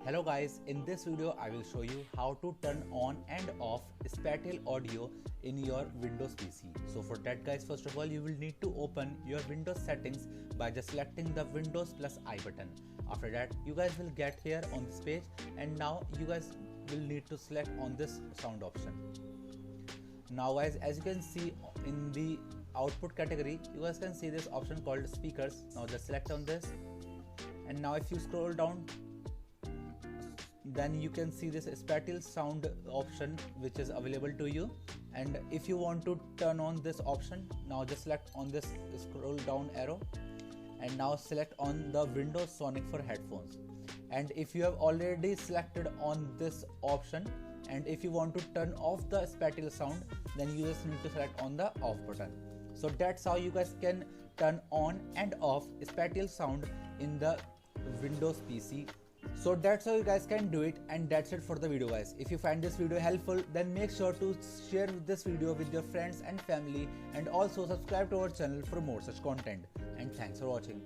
Hello guys, in this video I will show you how to turn on and off spatial audio in your Windows PC. So for that guys, first of all you will need to open your Windows settings by just selecting the Windows plus I button. After that you guys will get here on this page, and now you guys will need to select on this sound option. Now guys, as you can see in the output category, you guys can see this option called speakers. Now just select on this, and now if you scroll down, then you can see this spatial sound option which is available to you. And if you want to turn on this option, now just select on this scroll down arrow, and now select on the Windows Sonic for headphones. And if you have already selected on this option, and if you want to turn off the spatial sound, then you just need to select on the off button. So that's how you guys can turn on and off spatial sound in the Windows PC. So that's how you guys can do it, and that's it for the video guys. If you find this video helpful, then make sure to share this video with your friends and family, and also subscribe to our channel for more such content. And thanks for watching.